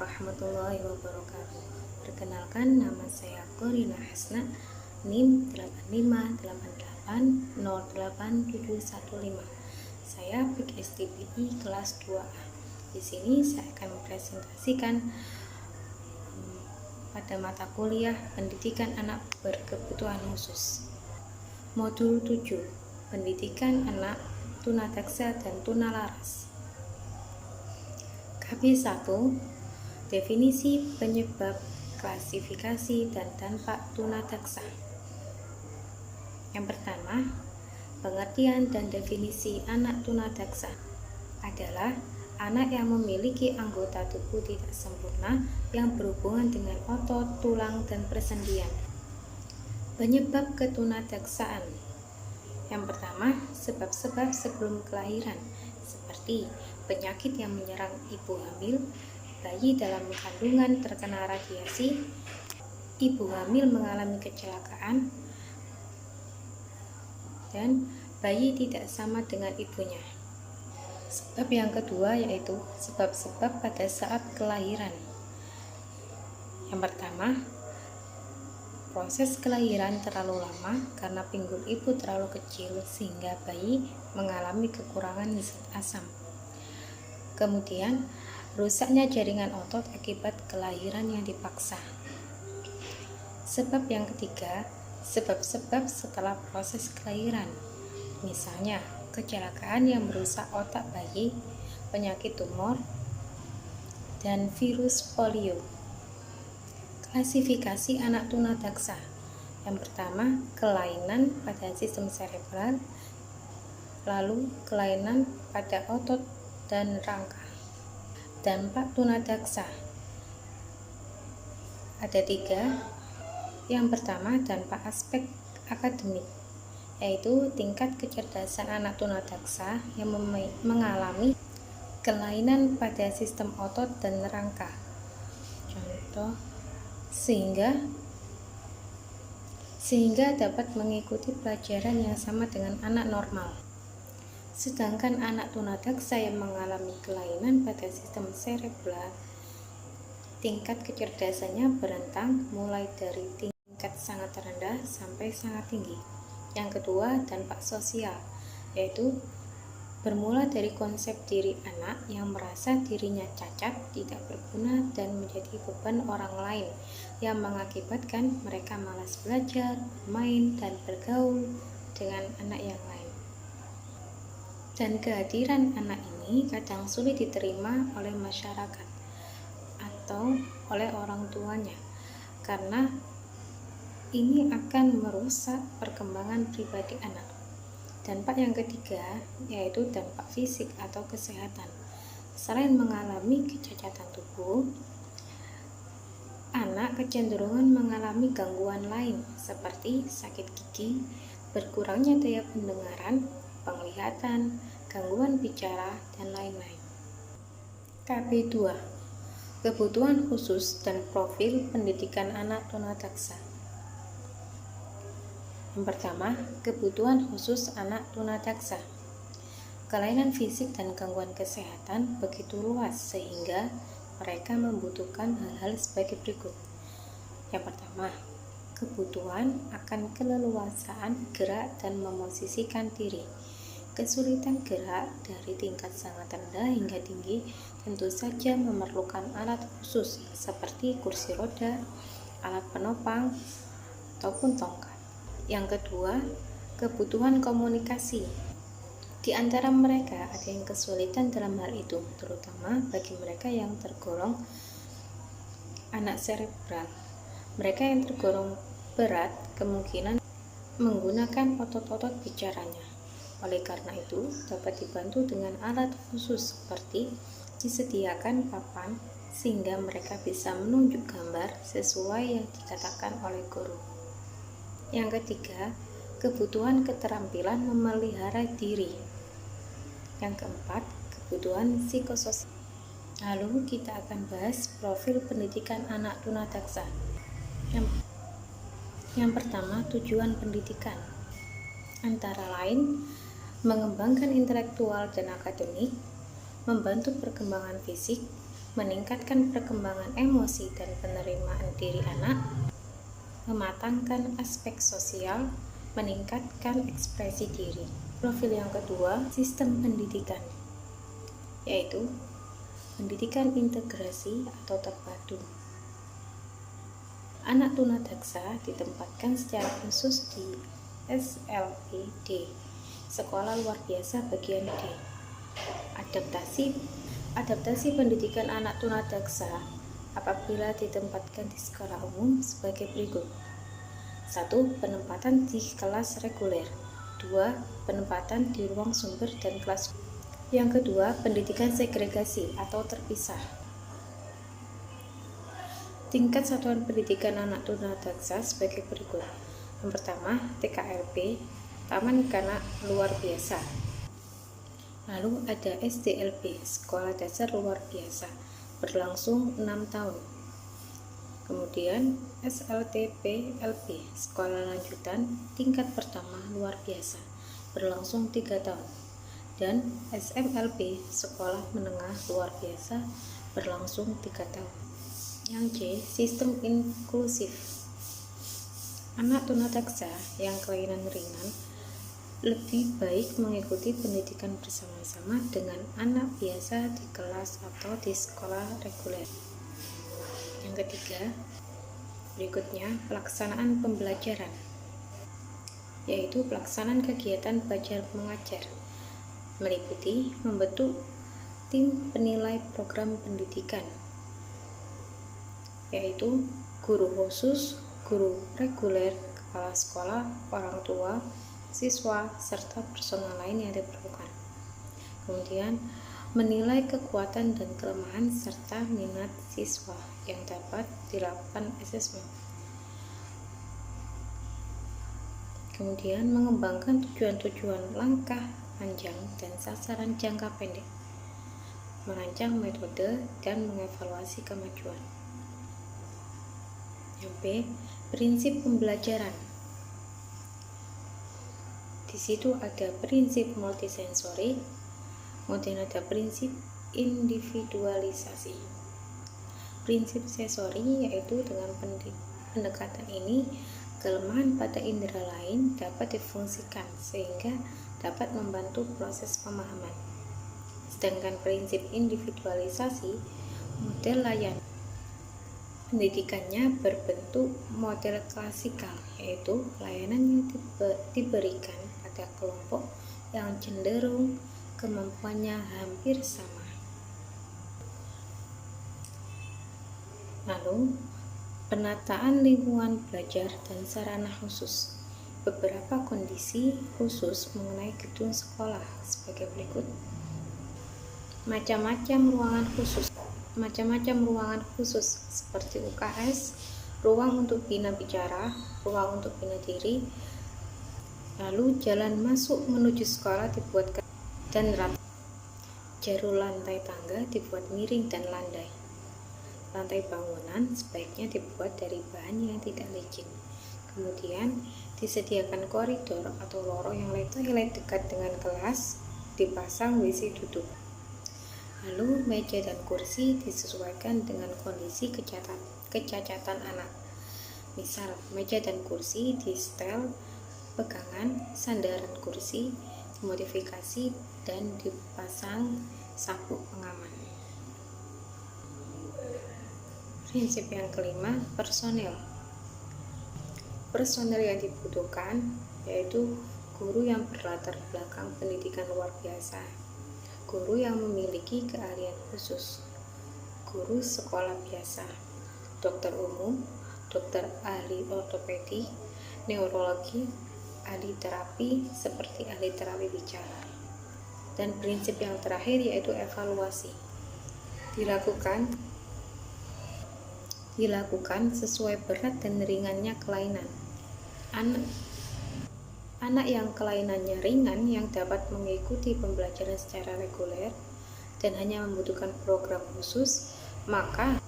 warahmatullahi wabarakatuh. Perkenalkan, nama saya Korina Hasna, NIM 858808715. Saya PKSTPI kelas 2A. Di sini saya akan mempresentasikan pada mata kuliah Pendidikan Anak Berkebutuhan Khusus. Modul 7, Pendidikan Anak Tunadaksa dan Tunalaras. KB1, definisi, penyebab, klasifikasi, dan dampak tunadaksa. Yang pertama, pengertian dan definisi anak tunadaksa adalah anak yang memiliki anggota tubuh tidak sempurna yang berhubungan dengan otot, tulang, dan persendian. Penyebab ketunadaksaan. Yang pertama, sebab-sebab sebelum kelahiran, seperti penyakit yang menyerang ibu hamil, bayi dalam kandungan terkena radiasi, ibu hamil mengalami kecelakaan, dan bayi tidak sama dengan ibunya. Sebab yang kedua yaitu sebab-sebab pada saat kelahiran. Yang pertama, proses kelahiran terlalu lama karena pinggul ibu terlalu kecil sehingga bayi mengalami kekurangan zat asam. Kemudian, rusaknya jaringan otot akibat kelahiran yang dipaksa. Sebab yang ketiga, sebab-sebab setelah proses kelahiran. Misalnya, kecelakaan yang merusak otak bayi, penyakit tumor, dan virus polio. Klasifikasi anak tunadaksa. Yang pertama, kelainan pada sistem serebral, lalu kelainan pada otot dan rangka. Dampak tunadaksa ada 3. Yang pertama, dampak aspek akademik, yaitu tingkat kecerdasan anak tunadaksa yang mengalami kelainan pada sistem otot dan rangka. Contoh, sehingga dapat mengikuti pelajaran yang sama dengan anak normal. Sedangkan anak tunadaksa yang mengalami kelainan pada sistem serebral, tingkat kecerdasannya berentang mulai dari tingkat sangat rendah sampai sangat tinggi. Yang kedua, dampak sosial, yaitu bermula dari konsep diri anak yang merasa dirinya cacat, tidak berguna, dan menjadi beban orang lain yang mengakibatkan mereka malas belajar, bermain, dan bergaul dengan anak yang lain. Dan kehadiran anak ini kadang sulit diterima oleh masyarakat atau oleh orang tuanya karena ini akan merusak perkembangan pribadi anak. Dampak yang ketiga yaitu dampak fisik atau kesehatan. Selain mengalami kecacatan tubuh, anak kecenderungan mengalami gangguan lain seperti sakit gigi, berkurangnya daya pendengaran, penglihatan, gangguan bicara, dan lain-lain. KB2, kebutuhan khusus dan profil pendidikan anak tunadaksa. Yang pertama, kebutuhan khusus anak tunadaksa. Kelainan fisik dan gangguan kesehatan begitu luas sehingga mereka membutuhkan hal-hal sebagai berikut. Yang pertama, kebutuhan akan keleluasaan gerak dan memosisikan diri. Kesulitan gerak dari tingkat sangat rendah hingga tinggi tentu saja memerlukan alat khusus seperti kursi roda, alat penopang, ataupun tongkat. Yang kedua, kebutuhan komunikasi. Di antara mereka ada yang kesulitan dalam hal itu, terutama bagi mereka yang tergolong anak serebral. Mereka yang tergolong berat kemungkinan menggunakan otot-otot bicaranya. Oleh karena itu, dapat dibantu dengan alat khusus seperti disediakan papan sehingga mereka bisa menunjuk gambar sesuai yang dikatakan oleh guru. Yang ketiga, kebutuhan keterampilan memelihara diri. Yang keempat, kebutuhan psikososial. Lalu kita akan bahas profil pendidikan anak tunadaksa. Yang pertama, tujuan pendidikan. Antara lain, mengembangkan intelektual dan akademik, membantu perkembangan fisik, meningkatkan perkembangan emosi dan penerimaan diri anak, mematangkan aspek sosial, meningkatkan ekspresi diri. Profil yang kedua, sistem pendidikan, yaitu pendidikan integrasi atau terpadu. Anak tunadaksa ditempatkan secara khusus di SLED, Sekolah Luar Biasa Bagian D. Adaptasi pendidikan anak tunadaksa apabila ditempatkan di sekolah umum sebagai berikut. 1. Penempatan di kelas reguler. 2. Penempatan di ruang sumber dan kelas. Yang kedua, pendidikan segregasi atau terpisah. Tingkat satuan pendidikan anak tunadaksa sebagai berikut. Yang pertama, TKLB, Taman Kanak Luar Biasa. Lalu ada SDLB, Sekolah Dasar Luar Biasa, berlangsung 6 tahun. Kemudian SLTPLB, Sekolah Lanjutan Tingkat Pertama Luar Biasa, berlangsung 3 tahun. Dan SMLB, Sekolah Menengah Luar Biasa, berlangsung 3 tahun. Yang C, sistem inklusif. Anak tunadaksa yang kelainan ringan lebih baik mengikuti pendidikan bersama-sama dengan anak biasa di kelas atau di sekolah reguler. Yang ketiga, berikutnya pelaksanaan pembelajaran, yaitu pelaksanaan kegiatan belajar mengajar, meliputi membentuk tim penilai program pendidikan, yaitu guru khusus, guru reguler, kepala sekolah, orang tua, siswa, serta personal lain yang diperlukan. Kemudian, menilai kekuatan dan kelemahan serta minat siswa yang dapat dilakukan asesmen. Kemudian, mengembangkan tujuan-tujuan langkah panjang dan sasaran jangka pendek, merancang metode dan mengevaluasi kemajuan. Yang B, prinsip pembelajaran. Di situ ada prinsip multisensori, kemudian ada prinsip individualisasi. Prinsip sensori yaitu dengan pendekatan ini kelemahan pada indera lain dapat difungsikan sehingga dapat membantu proses pemahaman. Sedangkan prinsip individualisasi model layanan. Pendidikannya berbentuk model klasikal, yaitu layanan yang diberikan pada kelompok yang cenderung kemampuannya hampir sama. Lalu, penataan lingkungan belajar dan sarana khusus. Beberapa kondisi khusus mengenai gedung sekolah sebagai berikut. Macam-macam ruangan khusus seperti UKS, ruang untuk bina bicara, ruang untuk bina diri. Lalu jalan masuk menuju sekolah dibuat dan rata. Jarum lantai tangga dibuat miring dan landai. Lantai bangunan sebaiknya dibuat dari bahan yang tidak licin. Kemudian disediakan koridor atau lorong yang toilet dekat dengan kelas, dipasang WC duduk. Lalu meja dan kursi disesuaikan dengan kondisi kecacatan anak. Misal, meja dan kursi di setel, pegangan, sandaran kursi, dimodifikasi dan dipasang sabuk pengaman. Prinsip yang kelima, personel. Personel yang dibutuhkan yaitu guru yang berlatar belakang pendidikan luar biasa, guru yang memiliki keahlian khusus, guru sekolah biasa, dokter umum, dokter ahli ortopedi, neurologi, ahli terapi seperti ahli terapi bicara. Dan prinsip yang terakhir yaitu evaluasi. Dilakukan sesuai berat dan ringannya kelainan. Anak yang kelainannya ringan yang dapat mengikuti pembelajaran secara reguler dan hanya membutuhkan program khusus, maka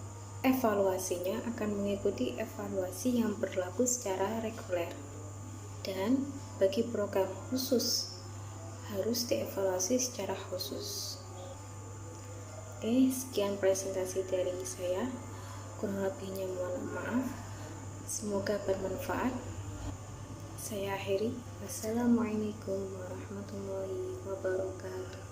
evaluasinya akan mengikuti evaluasi yang berlaku secara reguler. Dan bagi program khusus harus dievaluasi secara khusus. Oke, sekian presentasi dari saya. Kurang lebihnya mohon maaf. Semoga bermanfaat. Saya akhiri. Wassalamualaikum warahmatullahi wabarakatuh.